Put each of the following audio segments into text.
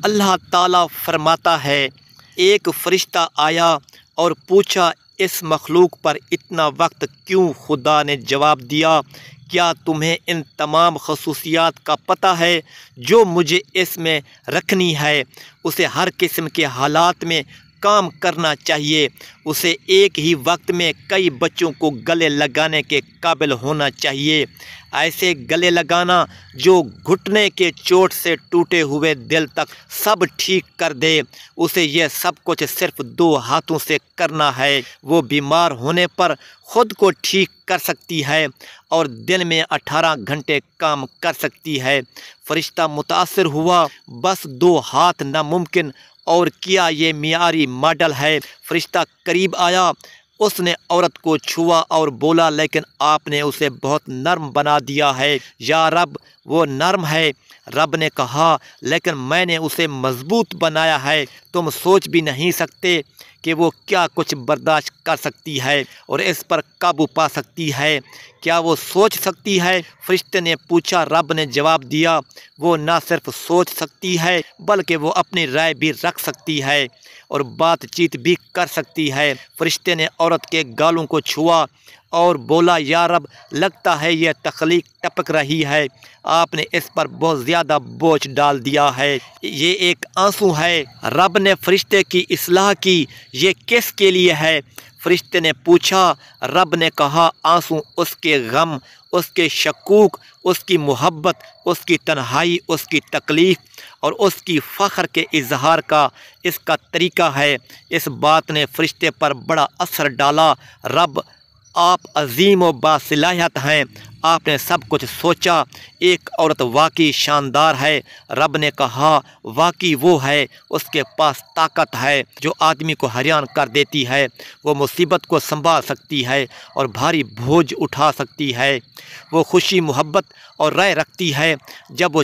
اللہ تعالیٰ فرماتا ہے، ایک فرشتہ آیا اور پوچھا، اس مخلوق پر اتنا وقت کیوں؟ خدا نے جواب دیا، کیا تمہیں ان تمام خصوصیات کا پتہ ہے جو مجھے اس میں رکھنی ہے؟ اسے ہر قسم کے حالات میں کام کرنا چاہیے، اسے ایک ہی وقت میں کئی بچوں کو گلے لگانے کے قابل ہونا چاہیے، ایسے گلے لگانا جو گھٹنے کے چوٹ سے ٹوٹے ہوئے دل تک سب ٹھیک کر دے۔ اسے یہ سب کچھ صرف 2 ہاتھوں سے کرنا ہے۔ وہ بیمار ہونے پر خود کو ٹھیک کر سکتی ہے اور دن میں 18 گھنٹے کام کر سکتی ہے۔ فرشتہ متاثر ہوا، بس 2 ہاتھ ناممکن، اور کیا یہ معیاری ماڈل ہے؟ فرشتہ قریب آیا، اس نے عورت کو چھوا اور بولا، لیکن آپ نے اسے بہت نرم بنا دیا ہے۔ یا رب، وہ نرم ہے۔ رب نے کہا، لیکن میں نے اسے مضبوط بنایا ہے، تم سوچ بھی نہیں سکتے کہ وہ کیا کچھ برداشت کر سکتی ہے اور اس پر قابو پا سکتی ہے۔ کیا وہ سوچ سکتی ہے؟ فرشتے نے پوچھا۔ رب نے جواب دیا، وہ نہ صرف سوچ سکتی ہے بلکہ وہ اپنی رائے بھی رکھ سکتی ہے اور بات چیت بھی کر سکتی ہے۔ فرشتے نے عورت کے گالوں کو چھوا اور بولا، یا رب، لگتا ہے یہ تخلیق ٹپک رہی ہے، آپ نے اس پر بہت زیادہ بوجھ ڈال دیا ہے، یہ ایک آنسو ہے۔ رب نے فرشتے کی اصلاح کی، یہ کس کے لیے ہے؟ فرشتے نے پوچھا۔ رب نے کہا، آنسو اس کے غم، اس کے شکوک، اس کی محبت، اس کی تنہائی، اس کی تکلیف اور اس کی فخر کے اظہار کا اس کا طریقہ ہے۔ اس بات نے فرشتے پر بڑا اثر ڈالا۔ رب، آپ عظیم و باصلاحیت ہیں، آپ نے سب کچھ سوچا، ایک عورت واقعی شاندار ہے۔ رب نے کہا، واقعی وہ ہے، اس کے پاس طاقت ہے جو آدمی کو حیران کر دیتی ہے، وہ مصیبت کو سنبھال سکتی ہے اور بھاری بوجھ اٹھا سکتی ہے، وہ خوشی، محبت اور رائے رکھتی ہے، جب وہ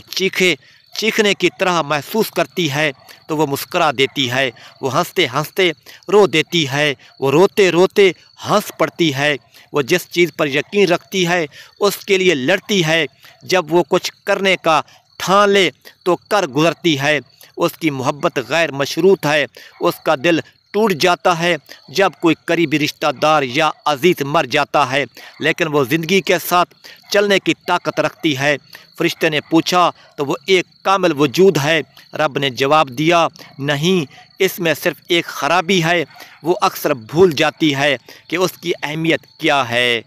چیخنے کی طرح محسوس کرتی ہے تو وہ مسکرا دیتی ہے، وہ ہنستے ہنستے رو دیتی ہے، وہ روتے روتے ہنس پڑتی ہے، وہ جس چیز پر یقین رکھتی ہے اس کے لیے لڑتی ہے، جب وہ کچھ کرنے کا ٹھان لے تو کر گزرتی ہے، اس کی محبت غیر مشروط ہے، اس کا دل ٹوٹ جاتا ہے جب کوئی قریبی رشتہ دار یا عزیز مر جاتا ہے، لیکن وہ زندگی کے ساتھ چلنے کی طاقت رکھتی ہے۔ فرشتے نے پوچھا، تو وہ ایک کامل وجود ہے؟ رب نے جواب دیا، نہیں، اس میں صرف ایک خرابی ہے، وہ اکثر بھول جاتی ہے کہ اس کی اہمیت کیا ہے۔